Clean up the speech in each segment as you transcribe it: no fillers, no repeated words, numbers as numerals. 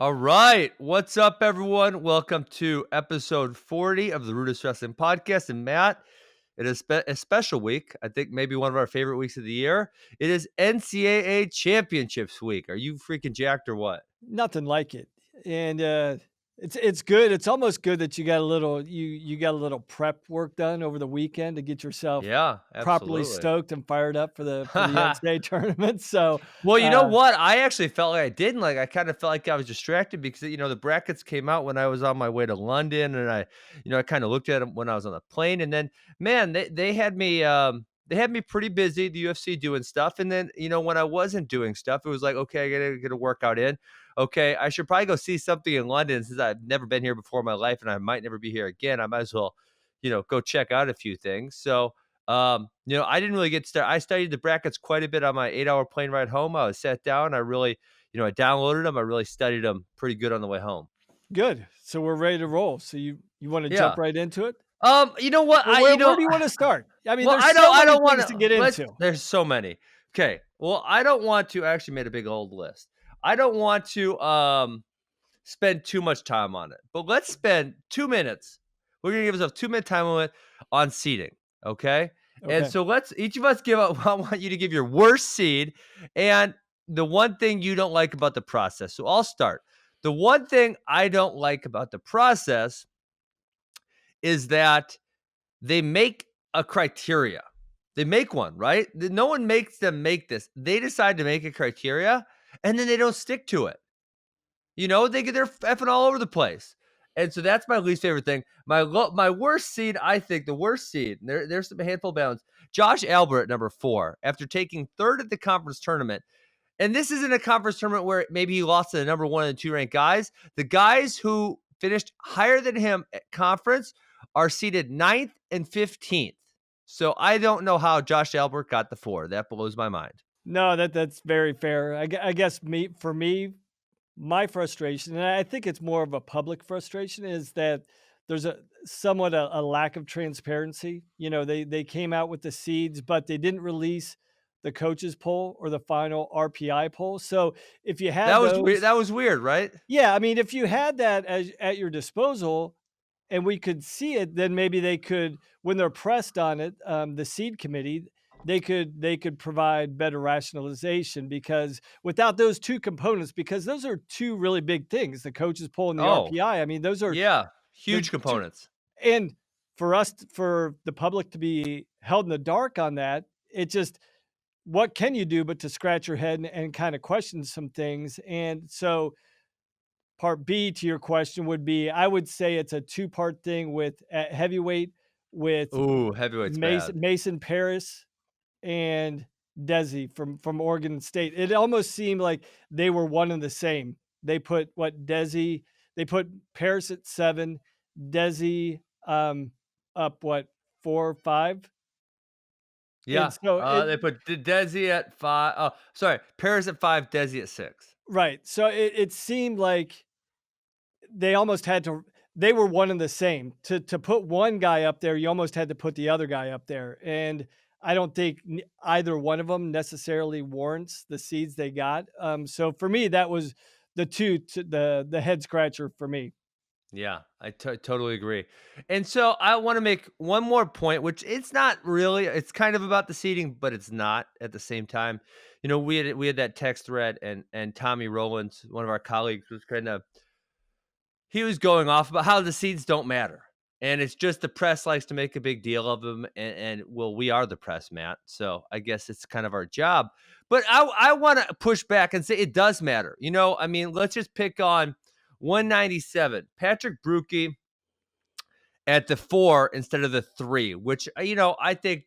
All right. What's up, everyone? Welcome to episode 40 of the RUDIS Wrestling Podcast. And Matt, it is a special week. I think maybe one of our favorite weeks of the year. It is NCAA Championships week. Are you freaking jacked or what? Nothing like it. And it's good. It's almost good that you got a little you got a little prep work done over the weekend to get yourself Yeah, properly absolutely. stoked and fired up for the NCAA tournament. So Well, you know uh what? I actually felt like I didn't. I kind of felt like I was distracted because, the brackets came out when I was on my way to London and I kind of looked at them when I was on the plane. And then, man, they had me pretty busy, the UFC doing stuff. And then, when I wasn't doing stuff, it was like, okay, I got to get a workout in. Okay, I should probably go see something in London since I've never been here before in my life and I might never be here again. I might as well, go check out a few things. So, I didn't really get started. I studied the brackets quite a bit on my 8-hour plane ride home. I was sat down. I really, I downloaded them. I really studied them pretty good on the way home. Good. So we're ready to roll. So you want to Yeah. jump right into it? You know what? Well, where do you want to start? I mean, Well, there's I don't, so I many don't want things to to. get into. There's so many. Okay. Well, I don't want to. I actually made a big old list. I don't want to spend too much time on it, but let's spend 2 minutes. We're gonna give ourselves 2 minute time limit on seeding. Okay. And Okay. so let's each of us give up. I want you to give your worst seed and the one thing you don't like about the process. So I'll start. The one thing I don't like about the process is that they make a criteria. They make one, right? No one makes them make this. They decide to make a criteria and then they don't stick to it. They're effing all over the place. And so that's my least favorite thing. My worst seed, I think the worst seed, there's some handful of bounds. Josh Albert at number 4, after taking third at the conference tournament. And this isn't a conference tournament where maybe he lost to the number 1 and 2 ranked guys. The guys who finished higher than him at conference are seeded 9th and 15th. So I don't know how Josh Albert got the 4. That blows my mind. No, that's very fair. I guess for me, my frustration, and I think it's more of a public frustration, is that there's a lack of transparency. They came out with the seeds, but they didn't release the coaches poll or the final RPI poll. So if you That had was weird. those, That was weird, right? yeah, I mean, if you had that at your disposal and we could see it, then maybe they could, when they're pressed on it, the seed committee, they could provide better rationalization, because without those two components, because those are two really big things, the coaches poll and the Oh, RPI. I mean, those are yeah. the Huge two, components. and for the public to be held in the dark on that, it just, what can you do but to scratch your head and kind of question some things? And so part B to your question would be, I would say it's a two-part thing with heavyweight, with Ooh, heavyweight's bad. Mason Paris and Desi from Oregon State. It almost seemed like they were one and the same. They put they put Paris at 7, Desi up what, 4 or 5. And Yeah. so They put Desi at 5. Oh, sorry. Paris at 5, Desi at 6. right. So it seemed like they almost had to, they were one and the same. To put one guy up there, you almost had to put the other guy up there, and I don't think either one of them necessarily warrants the seeds they got. So for me, that was the head scratcher for me. Yeah, I totally agree. And so I want to make one more point, which it's not really, it's kind of about the seating, but it's not at the same time. We had that text thread and Tommy Rowlands, one of our colleagues, was he was going off about how the seeds don't matter. And it's just the press likes to make a big deal of them. And well, we are the press, Matt. So I guess it's kind of our job. But I want to push back and say it does matter. I mean, let's just pick on 197. Patrick Brookie at the 4 instead of the 3, which, I think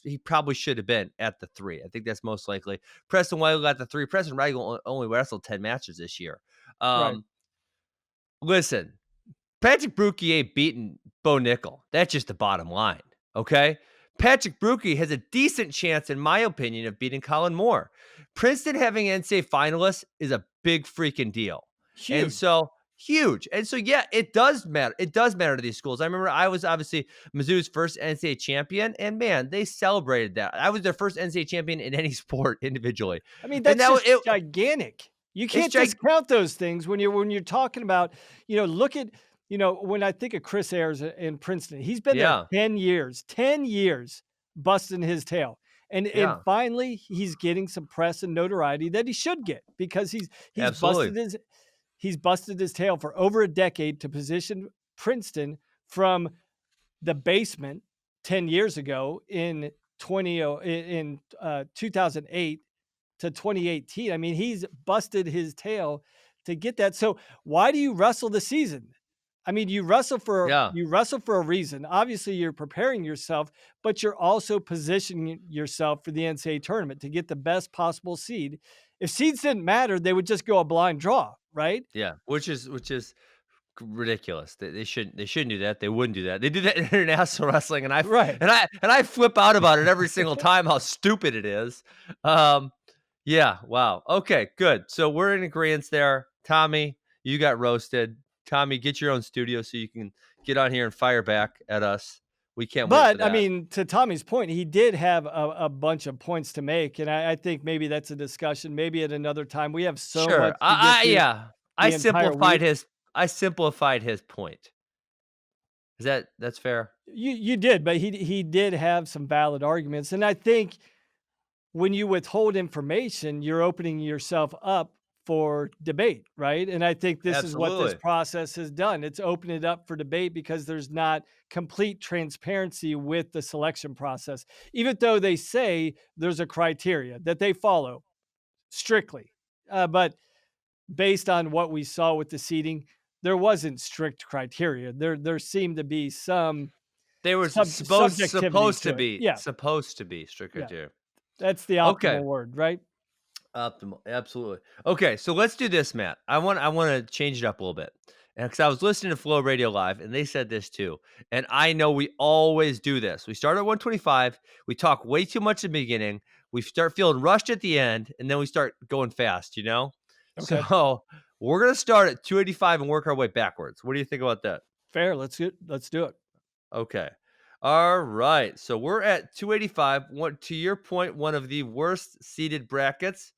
he probably should have been at the 3. I think that's most likely. Preston Weigel got the 3. Preston Weigel only wrestled 10 matches this year. Right. Listen, Patrick Brookie ain't beating Bo Nickel. That's just the bottom line, okay? Patrick Brookie has a decent chance, in my opinion, of beating Colin Moore. Princeton having NCAA finalists is a big freaking deal. And Huge. so, huge. And so, yeah, it does matter. It does matter to these schools. I remember I was obviously Mizzou's first NCAA champion, and man, they celebrated that. I was their first NCAA champion in any sport individually. I mean, And that's just gigantic. You It's can't gig discount those things when you're talking about, look at, when I think of Chris Ayers in Princeton, he's been there Yeah, 10 years busting his tail. And yeah, finally he's getting some press and notoriety that he should get because he's absolutely. busted his tail for over a decade to position Princeton from the basement 10 years ago in 2008 to 2018. I mean, he's busted his tail to get that. So why do you wrestle the season? I mean, Yeah. you wrestle for a reason. Obviously, you're preparing yourself, but you're also positioning yourself for the NCAA tournament to get the best possible seed. If seeds didn't matter, they would just go a blind draw, right? Yeah, which is ridiculous. They shouldn't do that. They wouldn't do that. They do that in international wrestling, and I f Right. and I flip out about it every single time how stupid it is. Um, yeah, wow. Okay, good. So we're in agreement there. Tommy, you got roasted. Tommy, get your own studio so you can get on here and fire back at us. We can't wait for But I that. mean, to Tommy's point, he did have a bunch of points to make. And I think maybe that's a discussion, maybe at another time. We have so Sure. much to get through Yeah. I the entire simplified week. his I simplified his point. That's fair? You did, but he did have some valid arguments. And I think when you withhold information, you're opening yourself up for debate, right? And I think this is what this Absolutely. process has done. It's opened it up for debate because there's not complete transparency with the selection process, even though they say there's a criteria that they follow strictly. But based on what we saw with the seating, there wasn't strict criteria. There seemed to be some They were supposed subjectivity supposed to to it. be Yeah, supposed to be strict yeah, criteria. that's the Okay. optimal word, right? Optimal, absolutely. Okay, so let's do this, Matt. I wanna change it up a little bit. And because I was listening to Flow Radio Live, and they said this too. And I know we always do this. We start at 125, we talk way too much in the beginning, we start feeling rushed at the end, and then we start going fast, you know? Okay, So we're gonna start at 285 and work our way backwards. What do you think about that? fair. Let's do it. Okay. All right. So we're at 285. One to your point, one of the worst seeded brackets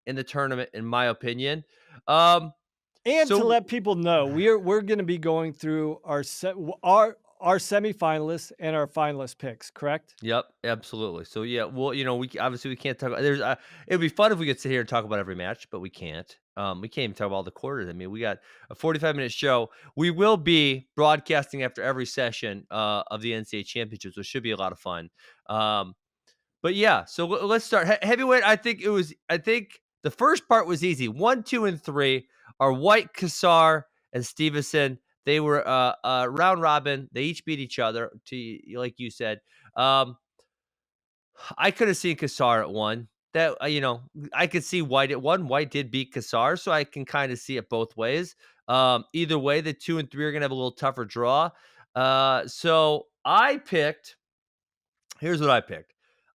in the tournament, in my opinion. Um, And to so let people know, we're going to be going through our semifinalists and our finalist picks. Correct? yep, absolutely. So yeah, well, obviously we can't talk about there's it'd be fun if we could sit here and talk about every match, but we can't. We can't even talk about all the quarters. I mean, we got a 45-minute show. We will be broadcasting after every session of the NCAA championships, which should be a lot of fun. Um, But yeah, so let's start. Heavyweight, I think the first part was easy. 1, 2, and 3 are White, Kassar, and Stevenson. They were round robin. They each beat each other, to like you said. Um, I could have seen Kassar at 1. That I could see White at 1. White did beat Kassar, so I can kind of see it both ways. Either way, the 2 and 3 are gonna have a little tougher draw. So I picked. Here's what I picked.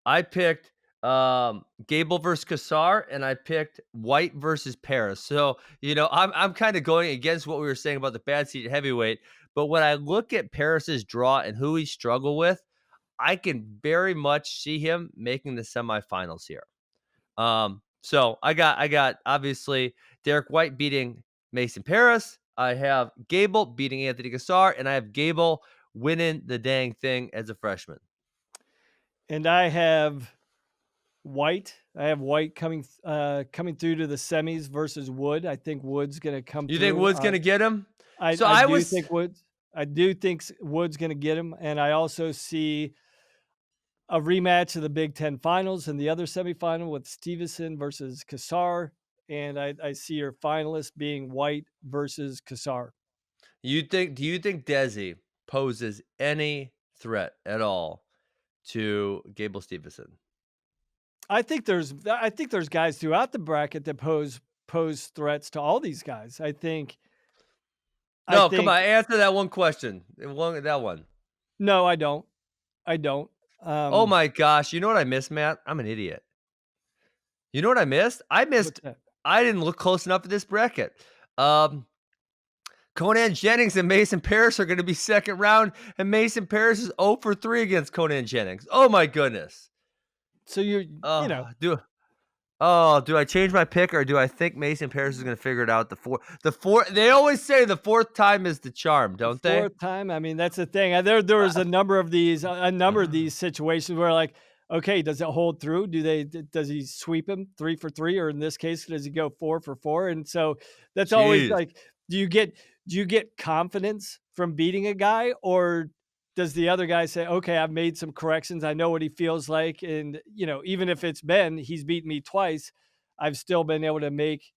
I picked Gable versus Kassar, and I picked White versus Paris. So I'm kind of going against what we were saying about the bad seed heavyweight. But when I look at Paris's draw and who he struggled with, I can very much see him making the semifinals here. So I got obviously Derek White beating Mason Paris. I have Gable beating Anthony Kassar, and I have Gable winning the dang thing as a freshman. And I have White. I have White coming through to the semis versus Wood. I think Wood's going to come You think through. Wood's gonna get him? I So I I do was think Woods. I do think Wood's going to get him, and I also see a rematch of the Big Ten Finals in the other semifinal with Stevenson versus Kassar, and I see your finalist being White versus Kassar. do you think Desi poses any threat at all to Gable Stevenson? I think there's guys throughout the bracket that pose threats to all these guys. I No, come think on, answer that one question. That one. no, I don't. I don't. Oh Um, my gosh, you know what I missed, Matt? I'm an idiot. You know what I missed? what's that? I didn't look close enough at this bracket. Um, Conan Jennings and Mason Paris are gonna be second round, and Mason Paris is 0 for 3 against Conan Jennings. Oh my goodness. So you're, Oh, dude. Oh, do I change my pick or do I think Mason Paris is gonna figure it out the four they always say the 4th time is the charm, The don't they? 4th time, I mean, that's the thing, there was a number of these a number of these situations where, like, okay, does it hold through? Do they d does he sweep him 3 for 3, or in this case, does he go 4 for 4? And so, that's always, Jeez. like, do you get do you get confidence from beating a guy, or does the other guy say, "Okay, I've made some corrections, I know what he feels like, and, even if it's been he's beaten me twice, I've still been able to make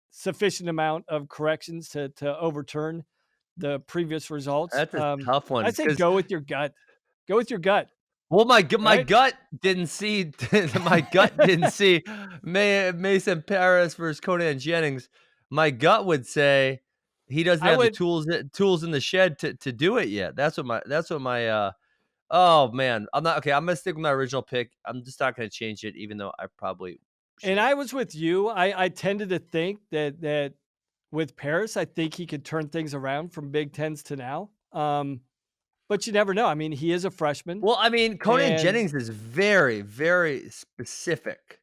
sufficient amount of corrections to overturn the previous results." That's a tough I one say because go with your gut. Go with your gut, well, my right? gut didn't see my gut didn't see Mason Paris versus Conan Jennings. My gut would say he doesn't I have the would tools in the shed to do it yet. That's what my oh man, I'm not okay. I'm gonna stick with my original pick. I'm just not gonna change it, even though I probably and should. I was with you. I tended to think that with Paris, I think he could turn things around from Big Tens to now. But you never know. I mean, he is a freshman, Well, I mean, Conan and Jennings is very, very specific.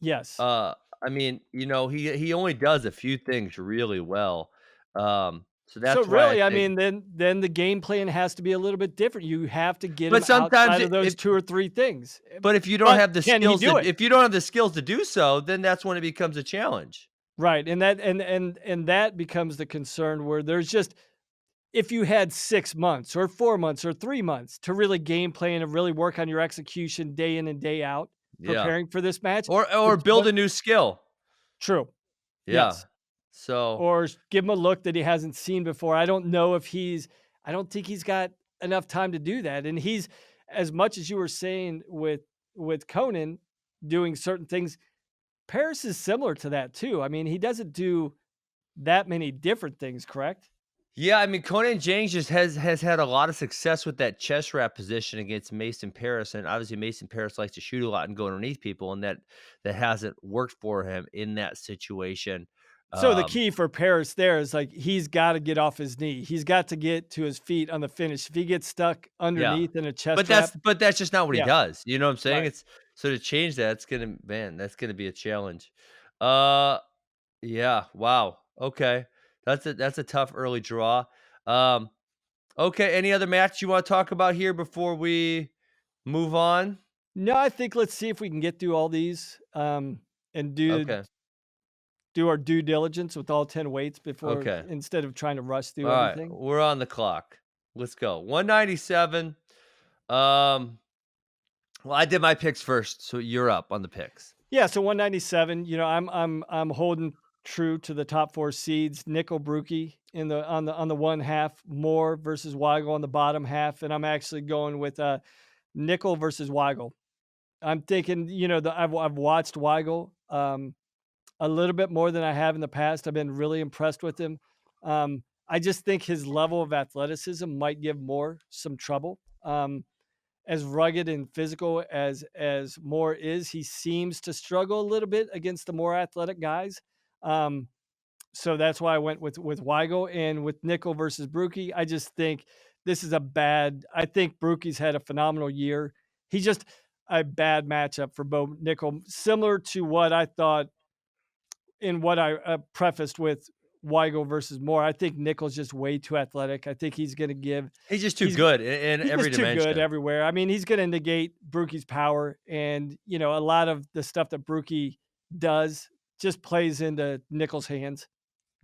yes. Uh, I mean, he only does a few things really well. So So that's why I really, I think mean, then the game plan has to be a little bit different. You have to get but him sometimes outside of it those if 2 or 3 things. but if you don't But have the can he skills to do it? if you don't have the skills to do so, then that's when it becomes a challenge. Right, and that becomes the concern where there's just if you had 6 months or 4 months or 3 months to really game plan and really work on your execution day in and day out, Yeah. preparing for this match, Or build but a new skill. true. Yeah. Yes. So Or give him a look that he hasn't seen before. I don't think he's got enough time to do that, and he's as much as you were saying with Conan doing certain things, Paris is similar to that too. I mean, he doesn't do that many different things, correct? yeah, I mean, Conan James just has had a lot of success with that chest wrap position against Mason Paris, and obviously Mason Paris likes to shoot a lot and go underneath people, and that hasn't worked for him in that situation. So the Um, key for Paris there is like he's got to get off his knee. He's got to get to his feet on the finish. If he gets stuck yeah, underneath in a but chest that's wrap, but that's just not what he yeah, does. You know what I'm saying? right. It's so to change that, it's gonna man, that's gonna be a challenge. Uh, yeah, wow, okay, that's a tough early draw. Um, okay, any other match you want to talk about here before we move on? No, I think let's see if we can get through all these and Okay. do our due diligence with all 10 weights before Okay. instead of trying to rush through Alright, everything. we're on the clock. Let's go. 197. Um, well, I did my picks first, so you're up on the picks. Yeah, so 197, I'm holding true to the top 4 seeds, Nickel Brookie in the on the one half, Moore versus Weigel on the bottom half, and I'm actually going with Nickel versus Weigel. I'm thinking, I've watched Weigel a little bit more than I have in the past. I've been really impressed with him. I just think his level of athleticism might give Moore some trouble. As rugged and physical as Moore is, he seems to struggle a little bit against the more athletic guys. Um, so that's why I went with Weigel and with Nickel versus Brookie. I just think this is a bad. I think Brookie's had a phenomenal year. He's just a bad matchup for Bo Nickel, similar to what I thought in what I prefaced with Weigel versus Moore. I think Nickel's just way too athletic. I think he's going to give. He's just too He's good in he's every just too good dimension. everywhere. I mean, he's going to negate Brookie's power, and a lot of the stuff that Brookie does just plays into Nickel's hands.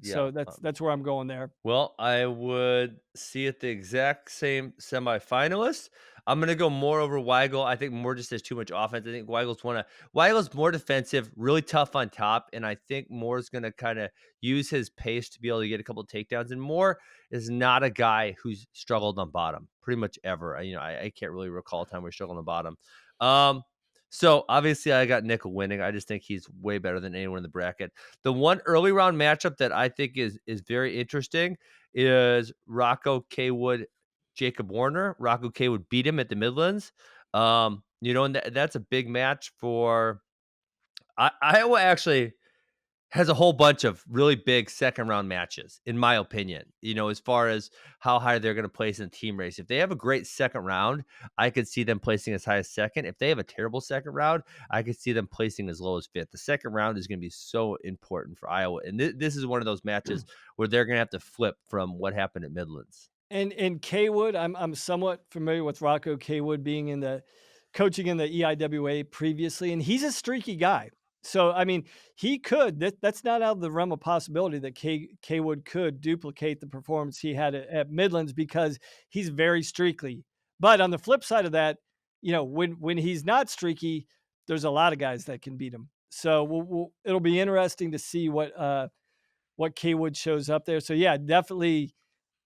Yeah, So that's where I'm going there. well, I would see it the exact same semifinalists. I'm gonna go more over Weigel. I think Moore just has too much offense. I think Weigel's more defensive, really tough on top, and I think Moore's gonna kind of use his pace to be able to get a couple of takedowns. And Moore is not a guy who's struggled on bottom pretty much ever. I can't really recall a time where he struggled on bottom. Um, so obviously I got Nickel winning. I just think he's way better than anyone in the bracket. The one early round matchup that I think is very interesting is Rocco K. Wood, Jacob Warner. Rocco K. Wood beat him at the Midlands. And that's a big match for I will actually has a whole bunch of really big second round matches, in my opinion. As far as how high they're going to place in the team race. If they have a great second round, I could see them placing as high as second. If they have a terrible second round, I could see them placing as low as fifth. The second round is going to be so important for Iowa. And this is one of those matches where they're going to have to flip from what happened at Midlands. And Kaywood, I'm somewhat familiar with Rocco Kaywood being in the coaching in the EIWA previously, and he's a streaky guy. So I mean, he could that's not out of the realm of possibility that Kaywood could duplicate the performance he had at Midlands because he's very streaky. But on the flip side of that, when he's not streaky, there's a lot of guys that can beat him. So it'll be interesting to see what Kaywood shows up there. So yeah, definitely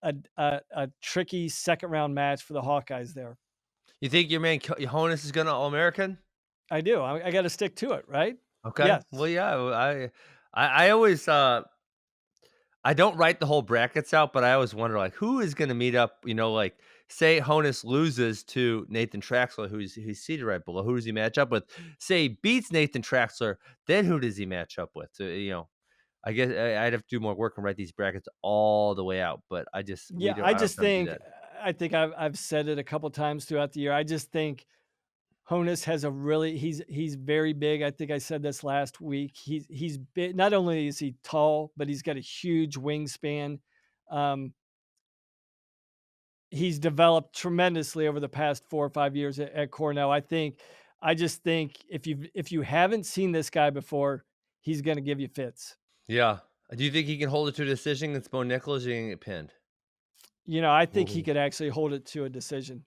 a tricky second round match for the Hawkeyes there. You think your man Honus is going to All American? I do. I got to stick to it, right? Okay. Yes. Well, yeah. I always I don't write the whole brackets out, but I always wonder like who is going to meet up. Like say Honus loses to Nathan Traxler, who's seated right below. Who does he match up with? Say he beats Nathan Traxler, then who does he match up with? So I guess I'd have to do more work and write these brackets all the way out. But Yeah, I don't have time to do that. I think I've said it a couple times throughout the year. I just think Honus has a really he's very big. I think I said this last week. He's big. Not only is he tall, but he's got a huge wingspan. Um, he's developed tremendously over the past 4 or 5 years at Cornell. I just think if you haven't seen this guy before, he's going to give you fits. Yeah. Do you think he can hold it to a decision against Bo Nichols? Or you can get pinned. I think he Ooh, could actually hold it to a decision.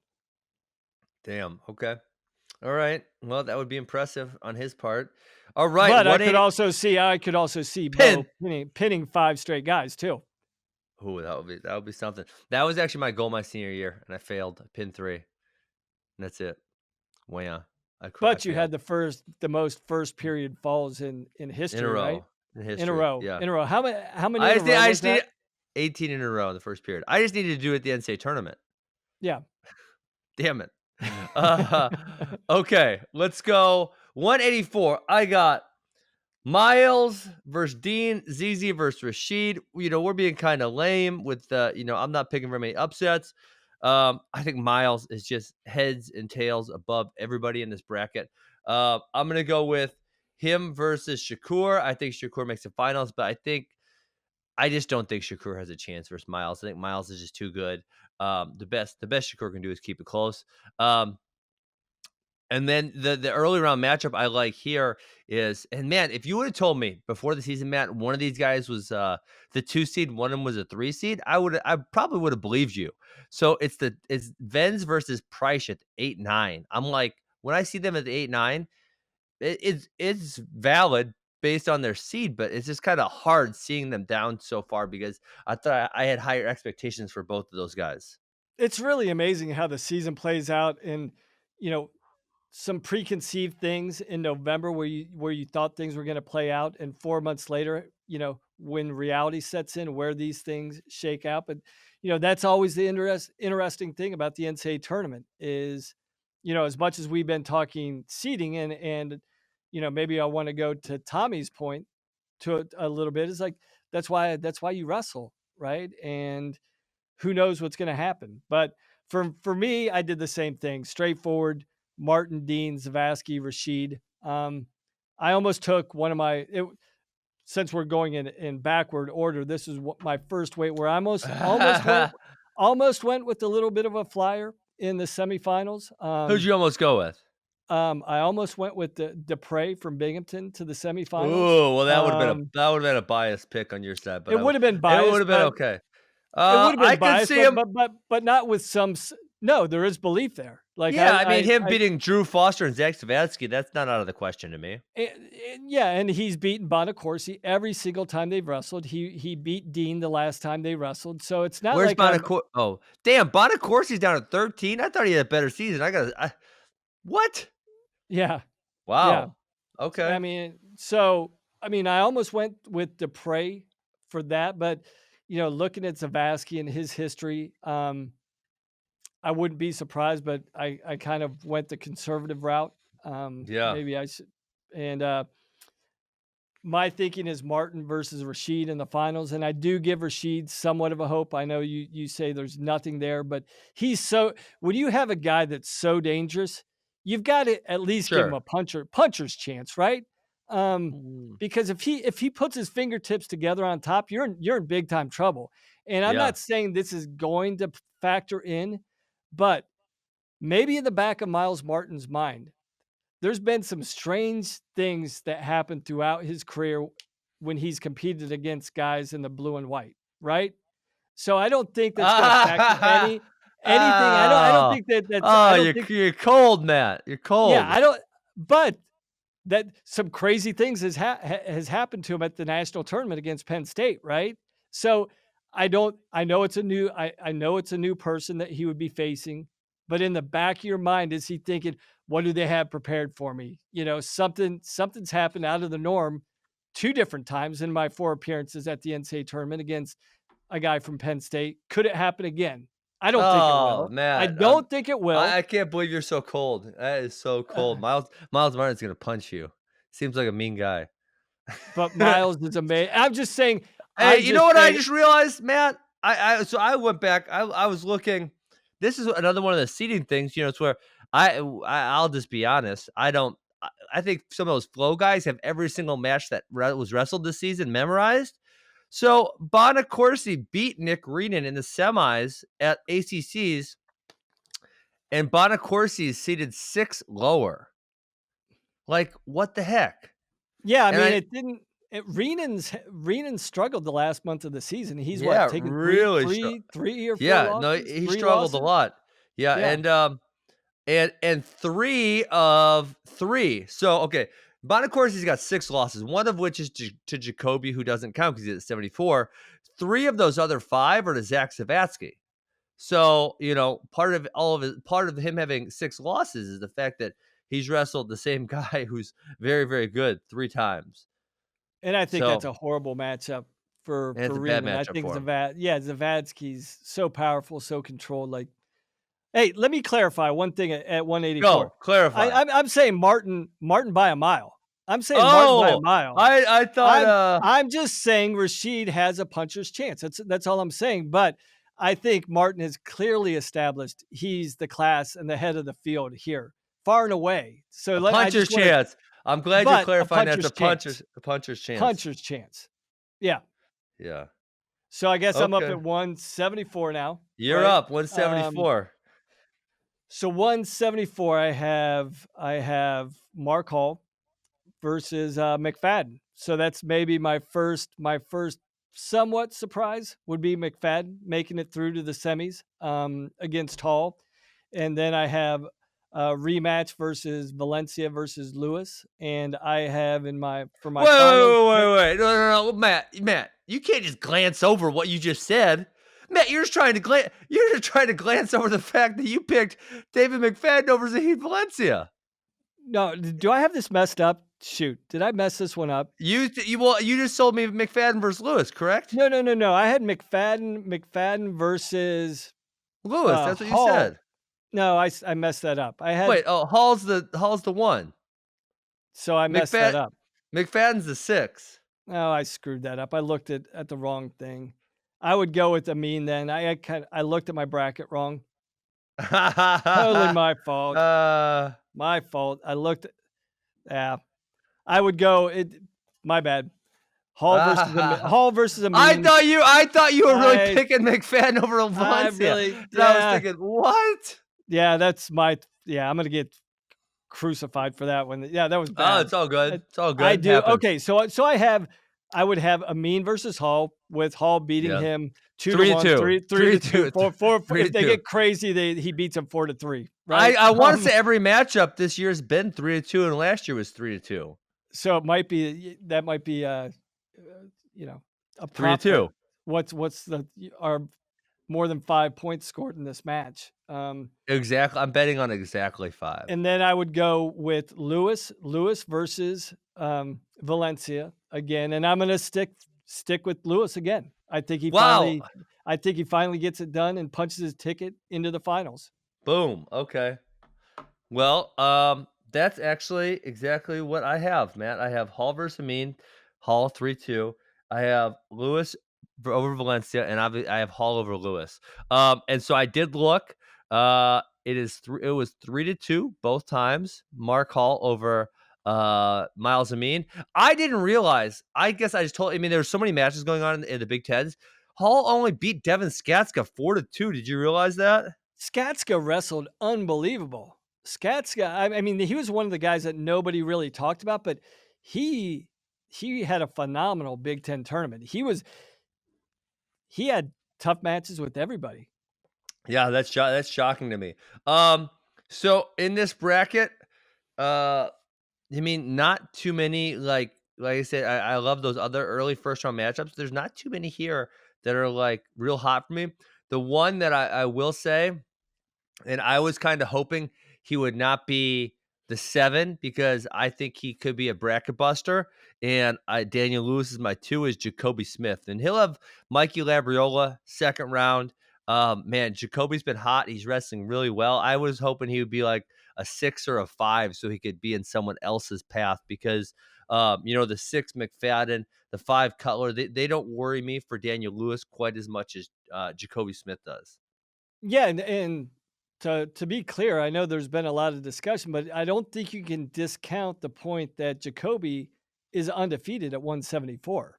damn. Okay. All right. Well, that would be impressive on his part. All right. But 180 I could also see pin. Bo pinning 5 straight guys too. Ooh, that would be something. That was actually my goal my senior year, and I failed. I pinned 3, and that's it. Wow. I But you had failed the most first period falls in in a history, right? row in history. Yeah. In a row. How many I in a just need row I was just need that? 18 in a row in the first period. I just needed to do it at the NCAA tournament. Yeah. Damn it. Uh, okay, let's go. 184. I got Miles versus Dean, ZZ versus Rashid. We're being kind of lame with I'm not picking very many upsets. I think Miles is just heads and tails above everybody in this bracket. I'm gonna go with him versus Shakur. I think Shakur makes the finals, but I just don't think Shakur has a chance versus Miles. I think Miles is just too good. The best Shakur can do is keep it close. Um, and then the early round matchup I like here is, and man, if you would have told me before the season, Matt, one of these guys was the 2 seed, one of them was a 3 seed, I probably would have believed you. So it's Vens versus Price at 8-9. I'm like, when I see them at the 8-9, it's valid based on their seed, but it's just kind of hard seeing them down so far because I thought I had higher expectations for both of those guys. It's really amazing how the season plays out and you know some preconceived things in November where you thought things were going to play out, and 4 months later, when reality sets in, where these things shake out. But that's always the interesting thing about the NCAA tournament is, as much as we've been talking seeding and maybe I want to go to Tommy's point to a little bit is like that's why you wrestle, right? And who knows what's going to happen. But for me, I did the same thing. Straightforward. Martin, Dean, Zavasky, Rashid. I almost took one of since we're going in backward order. This is what my first weight where I almost went with a little bit of a flyer in the semifinals. Who'd you almost go with? I almost went with the Dupre from Binghamton to the semifinals. Ooh, well, that would have been a biased pick on your side, but It would have been it would biased, have been but okay. it would have I been could biased, see him. but not with no, there is belief there. Like Yeah, I mean, him beating Drew Foster and Zach Savetsky, that's not out of the question to me. yeah, and he's beaten Bonacorsi every single time they've wrestled. He beat Dean the last time they wrestled. So it's not Where's like I'm Bonacor? Oh, damn, Bonacorsi's down at 13. I thought he had a better season. What? yeah, yeah. Wow. Okay. I almost went with Dupre for that, but looking at Zavasky and his history, I wouldn't be surprised, but I kind of went the conservative route. Yeah. Maybe I should, and my thinking is Martin versus Rashid in the finals, and I do give Rashid somewhat of a hope. I know you say there's nothing there, but he's so when you have a guy that's so dangerous, you've got to at least give him Sure. a puncher's chance, right? Um, Mm, because if he puts his fingertips together on top, you're in big time trouble. And I'm yeah. not saying this is going to factor in, but maybe in the back of Miles Martin's mind, there's been some strange things that happened throughout his career when he's competed against guys in the blue and white, right? So I don't think that's gonna factor anything. I don't Oh. think that's Oh, I don't think you're cold, Matt. You're yeah, cold. I don't but that some crazy things has happened to him at the national tournament against Penn State, right? So I know it's a new I know it's a new person that he would be facing, but in the back of your mind, is he thinking, what do they have prepared for me? You know, something's happened out of the norm two different times in my four appearances at the NCAA tournament against a guy from Penn State. Could it happen again? I don't think it Oh, will. I Matt, don't think it will. I can't believe you're so cold. That is so cold. Miles Martin's gonna punch you. Seems like a mean guy. But Miles is amazing. I'm just saying, Hey, I'm you know just what I saying just realized, Matt? So I went back. I was looking. This is another one of the seating things. It's where I'll just be honest. I think some of those flow guys have every single match that was wrestled this season memorized. So Bonacorsi beat Nick Renan in the semis at ACCs, and Bonacorsi is seated 6 lower. Like, what the heck? yeah, I And mean, I it didn't Renan struggled the last month of the season. He's what, Yeah, taking really str 3 or 4 Yeah, no, losses? he 3 struggled a losses? lot. Yeah, Yeah. and 3 of 3. So, okay, Bonacorsi's got 6 losses, one of which is to Jacoby, who doesn't count because he's at 74. 3 of those other 5 are to Zach Savatsky. So, part of him having 6 losses is the fact that he's wrestled the same guy who's very, very good 3 times. And I think that's So a horrible matchup and it's for a bad Renan. I matchup think for him. Zavadsky's so powerful, so controlled, like hey, let me clarify one thing at 184. Go, clarify. I'm saying Martin by a mile. I'm saying Martin by a Oh, mile. I thought, I'm just saying Rashid has a puncher's chance. That's all I'm saying. But I think Martin has clearly established he's the class and the head of the field here, far and away. So a I puncher's just want to, chance. I'm glad you're but a clarifying that's puncher's chance, a puncher's chance. puncher's chance. Yeah. Yeah. So I guess I'm up Okay. at 174 now, You're right? up, 174. So 174, I have Mark Hall versus McFadden. So that's maybe my first somewhat surprise would be McFadden making it through to the semis against Hall, and then I have a rematch versus Valencia versus Lewis, and I have in my for my Wait, finals wait, pick. wait, wait. No, Matt, you can't just glance over what you just said. Matt, you're just trying to glance over the fact that you picked David McFadden over Zahid Valencia. No, do I have this messed up? Shoot, did I mess this one up? You just told me McFadden versus Lewis, correct? No, no, no, no. I had McFadden versus Lewis, that's what you Hall. said. No, I messed that up. I had Wait, oh, Hall's the one. so I messed that McFadden up. McFadden's the 6. Oh, I screwed that up. I looked at the wrong thing. I would go with Amin then. I looked at my bracket wrong. Totally my fault. uh, My fault. I looked at yeah. I would go my bad. Hall versus Amin. I thought you were really I picking McFadden over I Valencia, really and I was yeah. thinking, "What?" Yeah, I'm gonna get crucified for that one. Yeah, that was Oh, bad. it's all good. Uh, It's all I good. do. Happens. Okay, so I would have Amin versus Hall, with Hall beating Yeah. him 2 to 3 to 1, 2. 3 3 to to 2, 2. 4 3 if to they 2. get crazy, he beats them 4 to 3, right? I wanna say every matchup this year's been 3 to 2, and last year was 3 to 2. So it might be that might be you know, a 3 to prop bet. 2. What's the are more than 5 points scored in this match? Exactly. I'm betting on exactly 5. And then I would go with Lewis versus Valencia again, and I'm gonna stick with Lewis again. Wow. I think he finally gets it done and punches his ticket into the finals. Boom. Okay. Well, that's actually exactly what I have, Matt. I have Hall versus Amin. Hall 3-2. I have Lewis over Valencia, and I have Hall over Lewis. And so I did look. It was 3-2 both times. Mark Hall over Miles Amin. I didn't realize. I guess I just told. I mean, there were so many matches going on in the Big Tens. Hall only beat Devin Skatska 4-2. Did you realize that? Skatska wrestled unbelievable. Skatska, I mean, he was one of the guys that nobody really talked about, but he he had a phenomenal Big Ten tournament. He had tough matches with everybody. Yeah, that's shocking to me. Um, so in this bracket, uh, I mean, not too many like I said, I love those other early first round matchups. There's not too many here that are like real hot for me. The one that I will say, and I was kind of hoping he would not be the 7 because I think he could be a bracket buster. And Daniel Lewis is my 2 is Jacoby Smith. And he'll have Mikey Labriola second round. Man, Jacoby's been hot. He's wrestling really well. I was hoping he would be like a 6 or a 5 so he could be in someone else's path because the 6 McFadden, the 5 Cutler, they don't worry me for Daniel Lewis quite as much as Jacoby Smith does. Yeah, and to be clear, I know there's been a lot of discussion, but I don't think you can discount the point that Jacoby is undefeated at 174.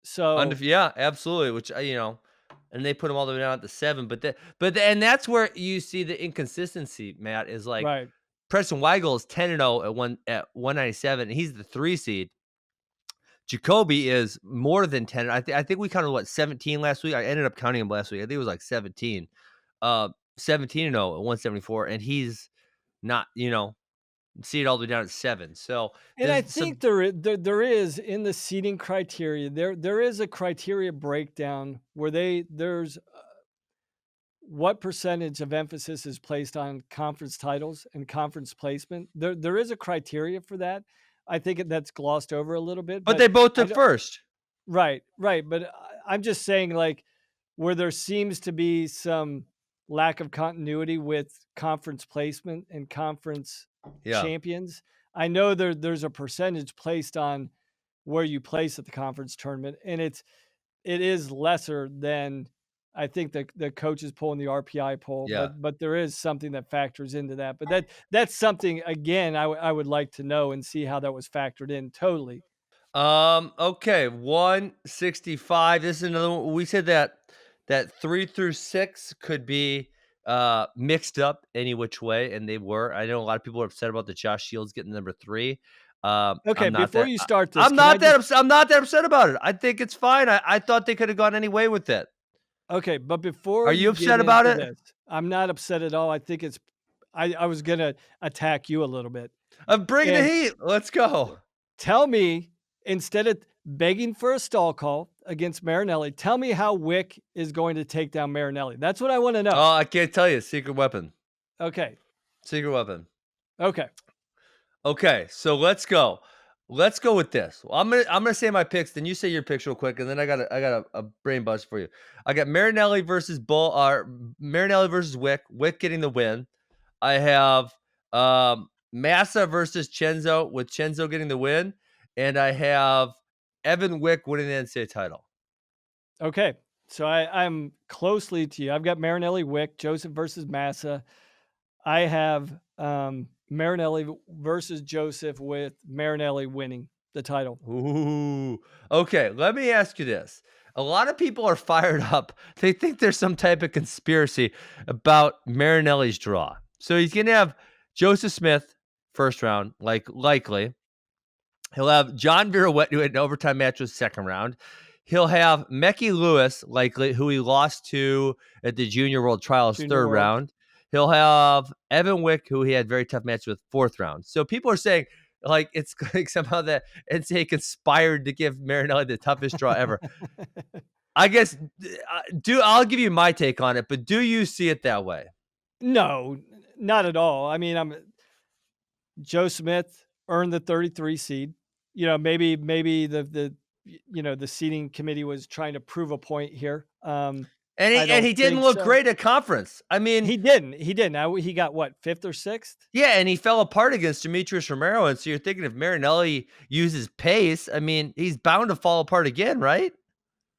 So, Yeah, absolutely. Which and they put him all the way down at the 7. And that's where you see the inconsistency. Matt is like right. Preston Weigel is 10-0 at 197, and he's the 3 seed. Jacoby is more than 10. I think we counted what 17 last week. I ended up counting him last week. I think it was like 17. 17-0 at 174, and he's not. Seated all the way down at 7. So And I there's think some. there is in the seating criteria, there is a criteria breakdown where there's what percentage of emphasis is placed on conference titles and conference placement. There is a criteria for that. I think that's glossed over a little bit, But but they both I took don't first. right, right. But I'm just saying, like, where there seems to be some lack of continuity with conference placement and conference Yeah. champions. I know there's a percentage placed on where you place at the conference tournament, and it is lesser than I think the coach is pulling the RPI poll, Yeah. but there is something that factors into that. But that's something again I would like to know and see how that was factored in totally. Okay, 165. This is another one. We said that 3 through 6 could be mixed up any which way, and they were. I know a lot of people are upset about the Josh Shields getting number 3. Okay, I'm not before that you start this, I'm can I not that just upset. I'm not that upset about it. I think it's fine. I thought they could have gone any way with it. okay, but Are before you you get upset about into it? this, I'm not upset at all. I think it's I was gonna attack you a little bit. Bring the And heat. Let's go. tell me, instead of begging for a stall call against Marinelli, tell me how Wick is going to take down Marinelli. That's what I want to know. Oh, I can't tell you. Secret weapon. Okay. Secret weapon. Okay. Okay, so let's go. Let's go with this. Well, I'm gonna say my picks, then you say your picks real quick, and then I got a brain buzz for you. I got Marinelli versus Wick. Wick getting the win. I have Massa versus Chenzo with Chenzo getting the win, and I have Evan Wick winning the NCAA title. Okay. So I'm closely to you. I've got Marinelli Wick, Joseph versus Massa. I have Marinelli versus Joseph with Marinelli winning the title. Ooh. Okay, let me ask you this. A lot of people are fired up. They think there's some type of conspiracy about Marinelli's draw. So he's going to have Joseph Smith first round, like likely. He'll have John Viruet, who had an overtime match with second round. He'll have Mecky Lewis, likely, who he lost to at the Junior World Trials Junior third Worlds. round. He'll have Evan Wick, who he had very tough match with fourth round. So people are saying like it's like somehow that NCAA conspired to give Marinelli the toughest draw ever. I guess I'll give you my take on it, but do you see it that way? No, not at all. I mean, I'm Joe Smith earned the 33 seed. Maybe the seating committee was trying to prove a point here. And I he don't didn't think look so. great at conference. I mean, He didn't. He got what, 5th or 6th? yeah, and he fell apart against Demetrius Romero, and so you're thinking if Marinelli uses pace, I mean, he's bound to fall apart again, right?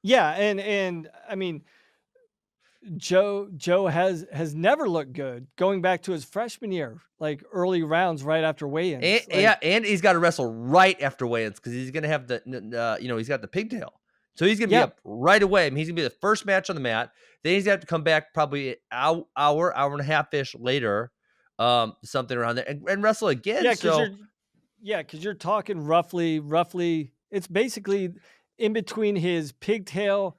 Yeah, and I mean, Joe has never looked good going back to his freshman year, like early rounds right after And, weigh-ins. Like, yeah, and he's got to wrestle right after weigh-ins because he's gonna have he's got the pigtail, so he's gonna be yeah, up right away. I mean, he's gonna be the first match on the mat. Then he's got to come back probably an hour and a half ish later, something around there, and wrestle again. yeah, because So you're talking roughly. It's basically in between his pigtail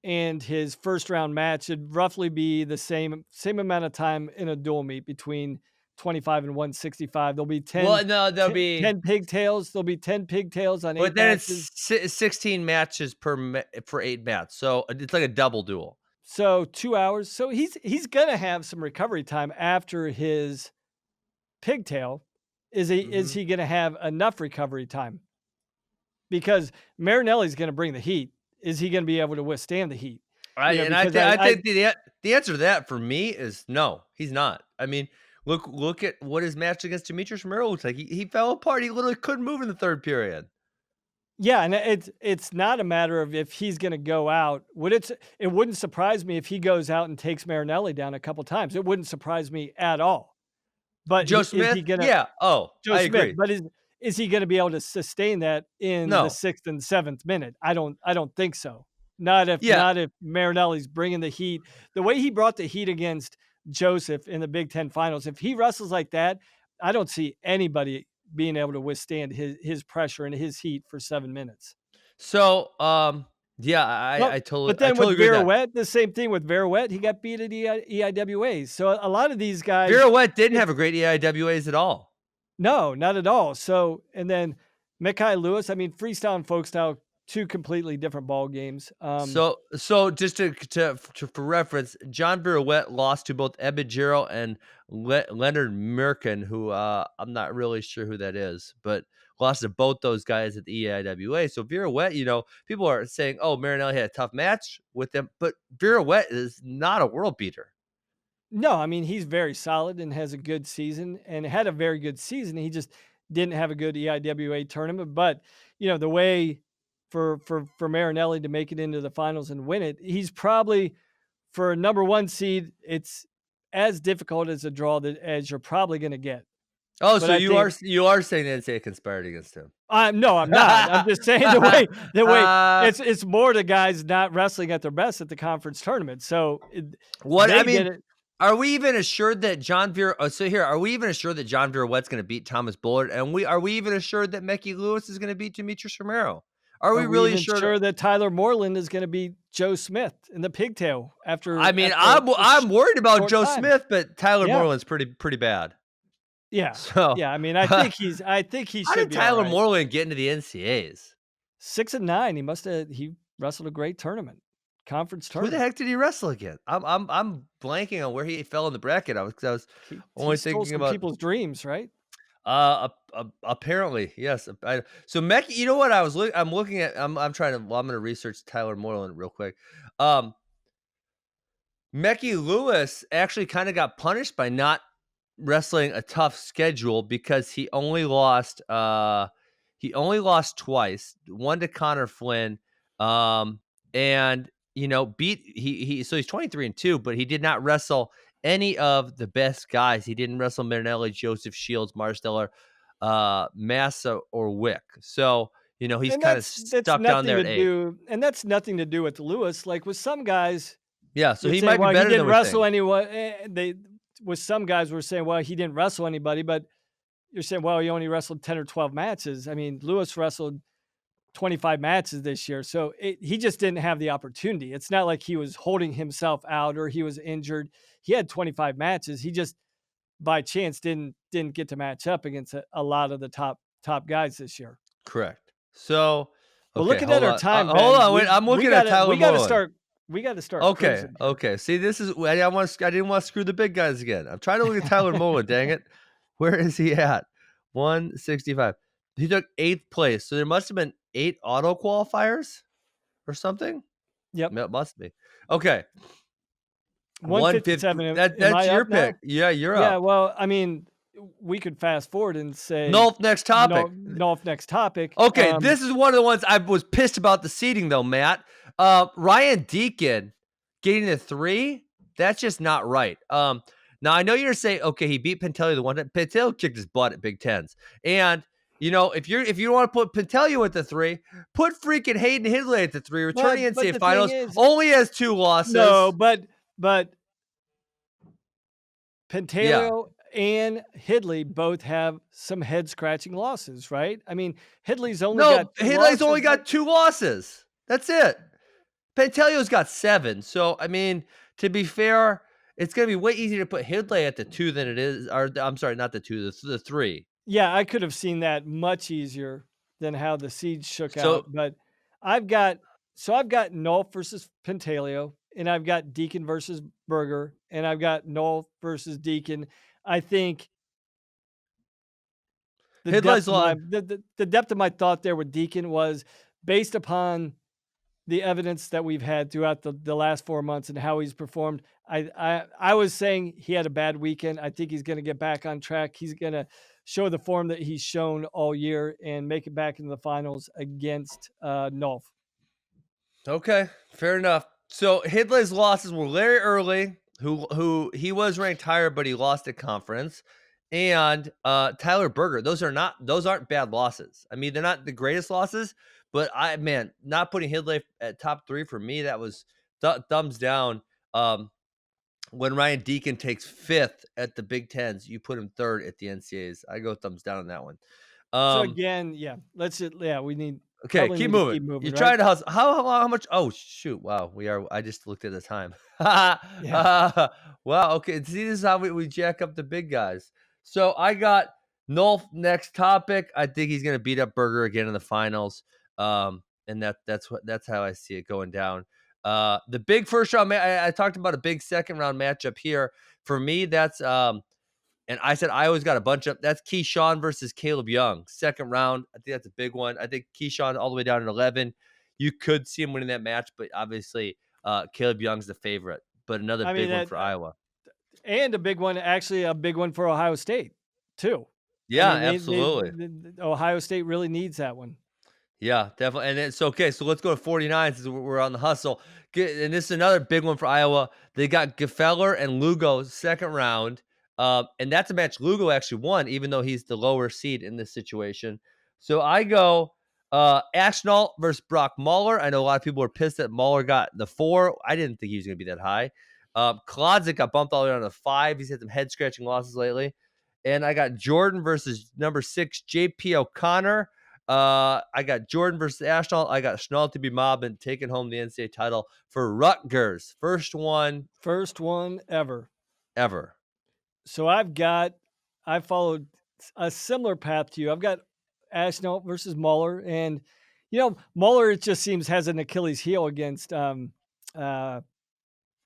and his first round match. It'd roughly be the same amount of time in a dual meet between 25 and 165. There'll be well, no, there'll be 10 pigtails. There'll be 10 pigtails on but 8 then matches. it's 16 matches for 8 mats, so it's like a double duel. So 2 hours. So he's gonna have some recovery time after his pigtail. Is Mhm. he gonna have enough recovery time? Because Marinelli's gonna bring the heat. Is he gonna be able to withstand the heat? Because I I think the answer to that for me is no, he's not. I mean, look at what his match against Demetrius Romero looks like. He fell apart. He literally couldn't move in the third period. yeah, and it's not a matter of if he's gonna go out. It wouldn't surprise me if he goes out and takes Marinelli down a couple times. It wouldn't surprise me at all. But Joe is he Smith, gonna yeah. Oh, Joe I Smith, agree. but is he gonna be able to sustain that in the No, 6th and 7th minute? I don't think so. yeah. Not if Marinelli's bringing the heat. The way he brought the heat against Joseph in the Big Ten finals, if he wrestles like that, I don't see anybody being able to withstand his pressure and his heat for 7 minutes. So, yeah, Well, but I then totally with agree with that. Virouette, the same thing with Virouette, he got beat at EIWAs. So a lot of these guys, Vera didn't it's have a great EIWAs at all. no, not at all. So, and then Mekhi Lewis, I mean, freestyle and folk style, 2 completely different ball games. So just for reference, John Virouette lost to both Ebijiro and Leonard Mirkin, who I'm not really sure who that is, but lost to both those guys at the EIWA. So Virouette, people are saying, "Oh, Marinelli had a tough match with them," but Virouette is not a world beater. No, I mean, he's very solid and has a good season and had a very good season. He just didn't have a good EIWA tournament. But, the way for Marinelli to make it into the finals and win it, he's probably for a number 1 seed, it's as difficult as a draw as you're probably gonna get. Oh, But so I think you are saying that NCAA conspired against him? no, I'm not. I'm just saying the way it's more the guys not wrestling at their best at the conference tournament. So What I they get mean, it. are we even assured that are we even assured that John Virouette's gonna beat Thomas Bullard? And are we even assured that Mecky Lewis is gonna beat Demetrius Romero? Are Are we we really even assured? sure that Tyler Moreland is going to be Joe Smith in the pigtail I mean, after a I'm worried about short Joe time? Smith, but Tyler Yeah, Moreland's pretty bad. yeah, So, yeah. I mean, how I think he should did be all Tyler right. Moreland get into the NCAAs? 6-9. He wrestled a great tournament, conference Who the tournament. heck did he wrestle against? I'm blanking on where he fell in the bracket. I was He only stole thinking some about people's dreams, right? apparently, yes. So Mech, you know what I'm looking at. I'm trying to. Well, I'm going to research Tyler Moreland real quick. Um, Mecky Lewis actually kind of got punished by not wrestling a tough schedule because he only lost twice. One to Connor Flynn, um, and beat so he's 23-2, but he did not wrestle any of the best guys. He didn't wrestle Marinelli, Joseph Shields, Marsteller, Massa, or Wick. So he's And kind of that's stuck down nothing there to at 8. do, and that's nothing to do with Lewis. Like with some guys, Yeah, so you'd he say, might be well, he better than didn't we wrestle think. anyone. They with some guys were saying, well, he didn't wrestle anybody, but you're saying, well, he only wrestled 10 or 12 matches. I mean, Lewis wrestled 25 matches this year. So he just didn't have the opportunity. It's not like he was holding himself out or he was injured. He had 25 matches. He just by chance didn't get to match up against a lot of the top guys this year. Correct. So, Well, okay, looking at hold our on. time, Hold Ben, on. Wait, I'm looking at Tyler Moreland. we gotta start Okay, closing here. okay. See, this is I didn't want to screw the big guys again. I'm trying to look at Tyler Moreland. Dang it, where is he at? 165. He took 8th place, so there must have been 8 auto qualifiers or something. Yep. It must be. Okay, 150. 157. Am That's I your up pick. now? Yeah, you're Yeah, up. well, I mean, we could fast forward and say, Nolf, next no, topic. no, off next topic. Okay, this is one of the ones I was pissed about the seating though, Matt. Ryan Deacon getting a 3, that's just not right. Now I know you're saying, okay, he beat Pentelia the one time. Pentelia kicked his butt at Big Tens. And if you want to put Pentelia with the 3, put freaking Hayden Hidley at the 3, returning But NCAA the thing finals, is, only has 2 no, losses. but Yeah. Pantaleo and Hidley both have some head scratching losses, right? I mean, Hidley's only got No, 2 Hidley's only losses, but got 2 losses. That's it. Pantelio's got 7. So, I mean, to be fair, it's gonna be way easier to put Hidley at the 2 than it is, or I'm sorry, not the 2, the 3. yeah, I could have seen that much easier than how the seeds shook out, So, but I've got I've got Nolf versus Pantaleo, and I've got Deacon versus Berger, and I've got Nolf versus Deacon. I think the Hidley's depth of my long. the depth of my thought there with Deacon was based upon the evidence that we've had throughout the last 4 months and how he's performed. I was saying he had a bad weekend. I think he's gonna get back on track. He's gonna show the form that he's shown all year and make it back into the finals against, Nolf. Okay, fair enough. So, Hidley's losses were Larry Early, who he was ranked higher, but he lost at conference, and, Tyler Berger. Those aren't bad losses. I mean, they're not the greatest losses, but man, not putting Hidley at top 3 for me, that was thumbs down. Um, when Ryan Deacon takes 5th at the Big Tens, you put him 3rd at the NCAAs. I go thumbs down on that one. So Um, again, yeah, let's just yeah, we need okay, probably keep need to moving. keep You're moving, right? trying to hustle. How much? Oh shoot! Wow, I just looked at the time. Yeah. Wow. Okay. See, this is how we jack up the big guys. So I got Nolf next topic. I think he's gonna beat up Berger again in the finals. And that's how I see it going down. The big first round. I talked about a big second round matchup here. For me, that's and I said I always got a bunch of that's Keyshawn versus Caleb Young, second round. I think that's a big one. I think Keyshawn all the way down at 11. You could see him winning that match, but obviously Caleb Young's the favorite. But another I mean, big one for Iowa. and a big one, actually a big one for Ohio State too. I Yeah, mean, absolutely. Ohio State really needs that one. Yeah, definitely. And it's okay. So let's go to 49 since we're on the hustle. And this is another big one for Iowa. They got Gefeller and Lugo second round. And that's a match Lugo actually won, even though he's the lower seed in this situation. So I go Ashnault versus Brock Mahler. I know a lot of people were pissed that Mahler got the 4. I didn't think he was going to be that high. Klodzik got bumped all the way down to 5. He's had some head scratching losses lately. And I got Jordan versus number 6, JP O'Connor. I got Jordan versus Ashnault. I got Schnall to be mobbing, taking home the NCAA title for Rutgers. First one First one ever. ever. So I followed a similar path to you. I've got Ashnault versus Muller, and Muller it just seems has an Achilles heel against uh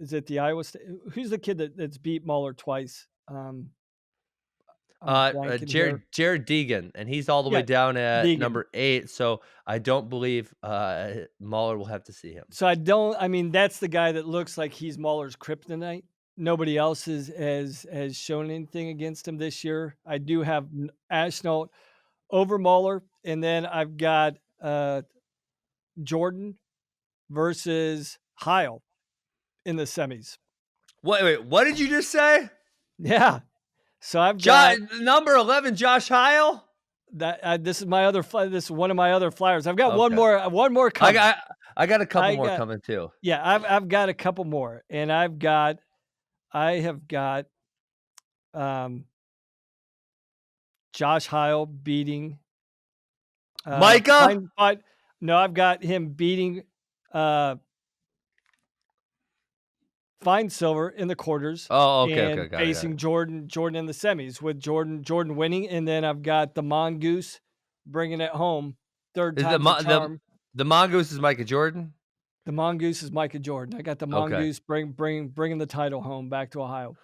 is it the Iowa State? Who's the kid that's beat Muller twice? I'm blanking here. Jared Deegan, and he's all the way Yeah, down at Deegan. number 8. So I don't believe Mahler will have to see him. So I mean, that's the guy that looks like he's Muller's kryptonite. Nobody else has shown anything against him this year. I do have Ashnault over Muller, and then I've got Jordan versus Heil in the semis. Wait, what did you just say? Yeah. So I've got Number 11, Josh Heil? that. This is my other. This is one of my other flyers. I've got Okay. One more I coming. got I got a couple I more got. coming too. Yeah. I've got a couple more, and I have got um, Josh Heil beating Micah? fine. No, I've got him beating uh Fine Silver in the quarters Oh, okay. and Got facing it. Jordan in the semis with Jordan winning, and then I've got the Mongoose bringing it home. Third Is the time's a mo charm. the mongoose is Micah Jordan? The Mongoose is Micah Jordan. I got the Okay. Mongoose bringing the title home back to Ohio.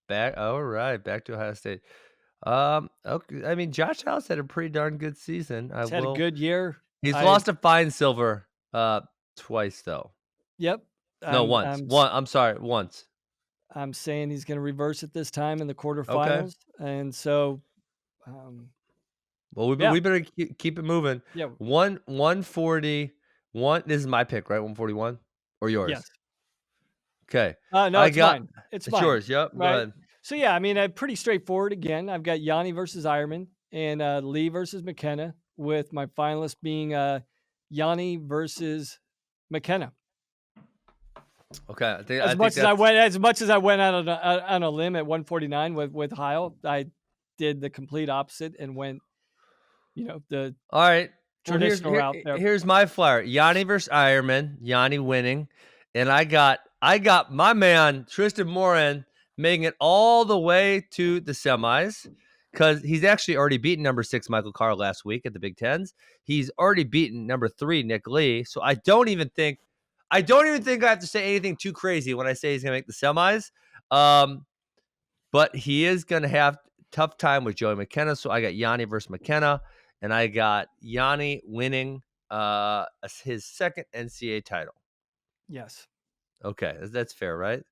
Back to Ohio State. Okay, I mean, Josh House had a pretty darn good season. He's had a good year. He's I lost to Fine Silver, twice though. Yep. No, I'm once. I'm One. I'm sorry, once. I'm saying he's gonna reverse it this time in the Okay. quarterfinals, and so, um, Well, yeah, we better keep it moving. yeah, 141. This is my pick, right? 141 or yes. yours? Okay. No, I it's got mine. It's it's mine, yours. Yep. Go right? ahead. So, yeah, I mean, pretty straightforward again. I've got Yanni versus Ironman and, Lee versus McKenna, with my finalist being, Yanni versus McKenna. Okay. I think As much as I went out on a limb at 149 with Heil, I did the complete opposite and went, the all right. Well, traditional route there. here's my flyer. Yanni versus Ironman. Yanni winning, and I got my man Tristan Moran making it all the way to the semis because he's actually already beaten number 6 Michael Carr last week at the Big Tens. He's already beaten number 3 Nick Lee. So I don't even think I have to say anything too crazy when I say he's gonna make the semis. Um, but he is gonna have tough time with Joey McKenna. So I got Yanni versus McKenna, and I got Yanni winning his second NCAA title. Yes. Okay, that's fair, right?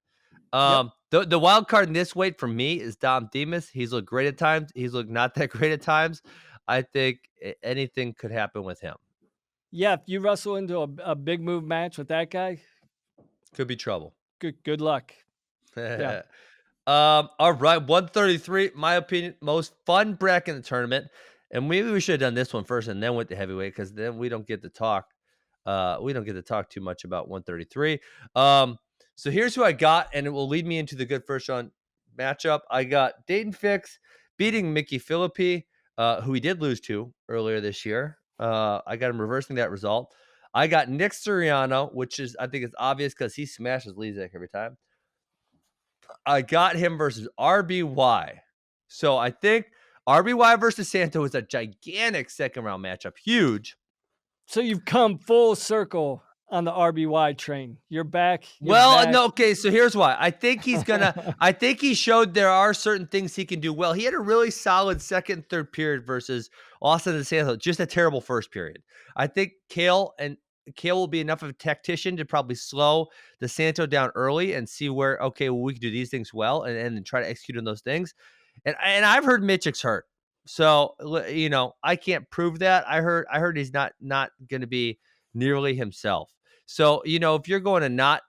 Yep. The wild card in this weight for me is Dom Demas. He's looked great at times. He's looked not that great at times. I think anything could happen with him. Yeah, if you wrestle into a big move match with that guy, Could be trouble. good luck. Yeah. All right, 133, my opinion, most fun bracket in the tournament. And maybe we should have done this one first and then went to heavyweight because then we don't get to talk. We don't get to talk too much about 133. So here's who I got, and it will lead me into the good first round matchup. I got Dayton Fix beating Mickey Philippi, who he did lose to earlier this year. I got him reversing that result. I got Nick Suriano, which is I think it's obvious because he smashes Lezak every time. I got him versus RBY. So I think RBY versus Santo is a gigantic second round matchup. Huge. So you've come full circle on the RBY train. You're back. You're Well, back. no, okay, so here's why. I think he showed there are certain things he can do well. He had a really solid second, third period versus Austin and Santo, just a terrible first period. I think Kale will be enough of a tactician to probably slow the Santo down early and see where, okay, well, we can do these things well and try to execute on those things. And I've heard Mitchick's hurt. So, I can't prove that. I heard he's not going to be nearly himself. So, if you're going to not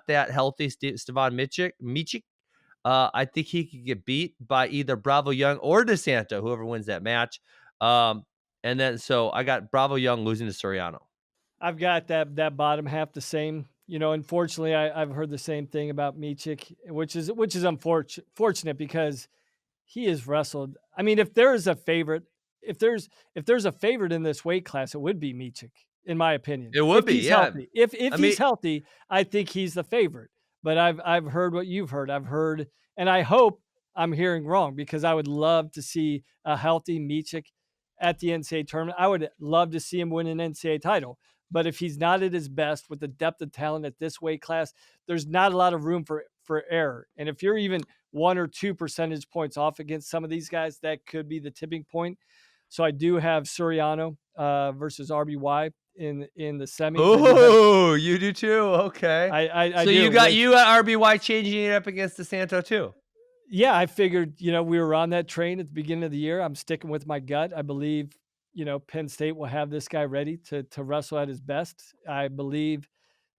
that healthy Stevan Michik, I think he could get beat by either Bravo Young or DeSanto, whoever wins that match. And then so I got Bravo Young losing to Soriano. I've got that bottom half the same. Unfortunately, I've heard the same thing about Michik, which is fortunate because he has wrestled. I mean, if there is a favorite, if there's a favorite in this weight class, it would be Michik, in my opinion. It would If be, he's yeah. healthy, if I mean, he's healthy, I think he's the favorite. But I've heard what you've heard. I've heard, and I hope I'm hearing wrong because I would love to see a healthy Michik at the NCAA tournament. I would love to see him win an NCAA title. But if he's not at his best with the depth of talent at this weight class, there's not a lot of room for error. And if you're even 1 or 2 percentage points off against some of these guys, that could be the tipping point. So I do have Suriano versus RBY in the semis. oh, you do too. Okay. I So you do. got Which, you got RBY changing it up against DeSanto too. yeah, I figured we were on that train at the beginning of the year. I'm sticking with my gut. I believe Penn State will have this guy ready to wrestle at his best. I believe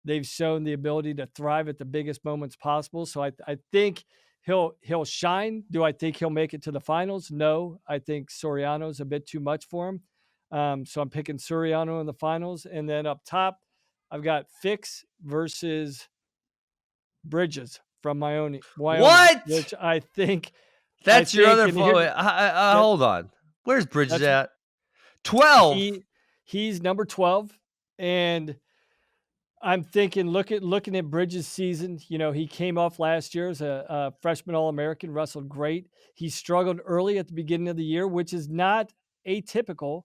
they've shown the ability to thrive at the biggest moments possible. So I think he'll shine. Do I think he'll make it to the finals? No, I think Soriano's a bit too much for him. So I'm picking Soriano in the finals, and then up top, I've got Fix versus Bridges from Wyoming, What? which I think That's your other and here flow. that Hold on. Where's Bridges that's at? 12. he's number 12, and I'm thinking, looking at Bridges' season. He came off last year as a freshman All-American, wrestled great. He struggled early at the beginning of the year, which is not atypical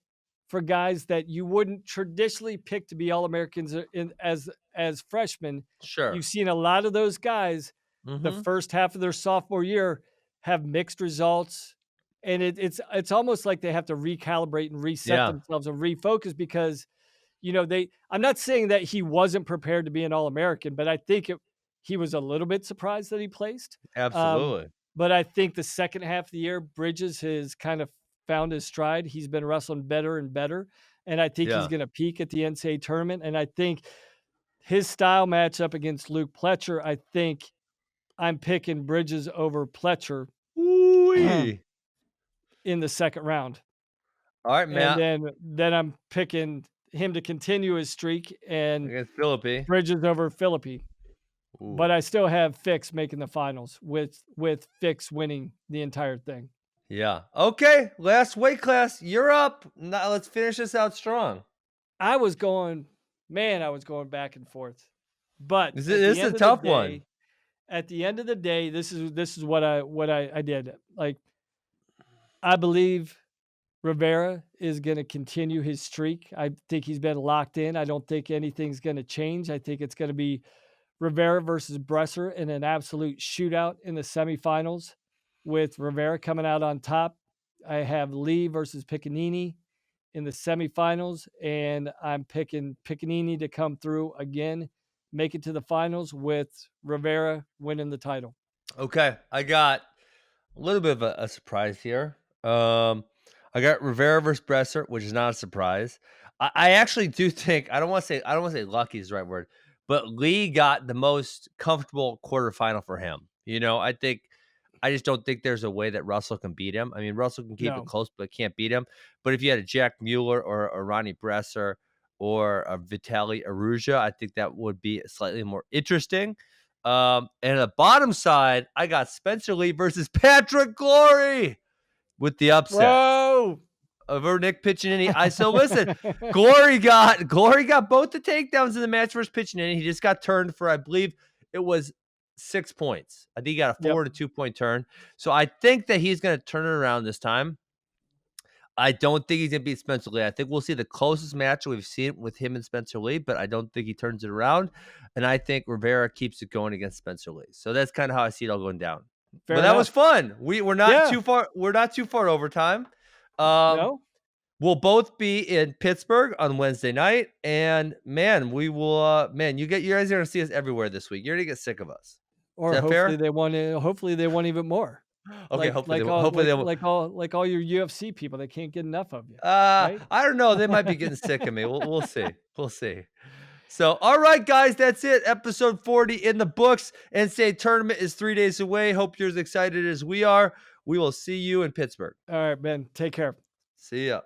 for guys that you wouldn't traditionally pick to be All-Americans as freshmen. Sure. You've seen a lot of those guys the Mm-hmm. first half of their sophomore year have mixed results, and it's almost like they have to recalibrate and reset Yeah. themselves and refocus because I'm not saying that he wasn't prepared to be an All-American, but I think he was a little bit surprised that he placed. Um, Absolutely. but I think the second half of the year, Bridges has kind of found his stride. He's been wrestling better and better, and I think he's Yeah. going to peak at the NCAA tournament. And I think his style matchup against Luke Pletcher, I think I'm picking Bridges over Pletcher Ooh-wee. in the second round. All right, And Matt, then I'm picking him to continue his streak and against Philippi. Bridges over Philippi. Ooh. But I still have Fix making the finals with Fix winning the entire thing. Yeah. Okay, last weight class. You're up. Now let's finish this out strong. I was going, man, I was going back and forth. But This is a tough one. at the end of the day, this is what I did. Like, I believe Rivera is going to continue his streak. I think he's been locked in. I don't think anything's going to change. I think it's going to be Rivera versus Bresser in an absolute shootout in the semifinals with Rivera coming out on top. I have Lee versus Piccanini in the semifinals, and I'm picking Piccanini to come through again, make it to the finals with Rivera winning the title. Okay, I got a little bit of a surprise here. I got Rivera versus Bresser, which is not a surprise. I actually do think I don't want to say lucky is the right word, but Lee got the most comfortable quarterfinal for him. I just don't think there's a way that Russell can beat him. I mean, Russell can keep it No, close, but can't beat him. But if you had a Jack Mueller or a Ronnie Bresser or a Vitaly Aruja, I think that would be slightly more interesting. And the bottom side, I got Spencer Lee versus Patrick Glory with the upset bro. over Nick Piccinini. So listen, Glory got both the takedowns in the match versus Piccinini. He just got turned for, I believe it was 6 points. I think he got a Yep, 4 to 2 point turn. So I think that he's going to turn it around this time. I don't think he's going to beat Spencer Lee. I think we'll see the closest match we've seen with him and Spencer Lee, but I don't think he turns it around. And I think Rivera keeps it going against Spencer Lee. So that's kind of how I see it all going down. But fair that was enough. fun. We're not Yeah, too far. We're not too far overtime. Um, no, we'll both be in Pittsburgh on Wednesday night, and man, we will. Man, you guys are gonna see us everywhere this week. You're gonna get sick of us. Is or that fair? hopefully they want even more. Okay. Hopefully they won't. Like all your UFC people, they can't get enough of you, right? I don't know. They might be getting sick of me. We'll see. We'll see. So, all right, guys, that's it. Episode 40 in the books. NCAA tournament is 3 days away. Hope you're as excited as we are. We will see you in Pittsburgh. All right, Ben, take care. See ya.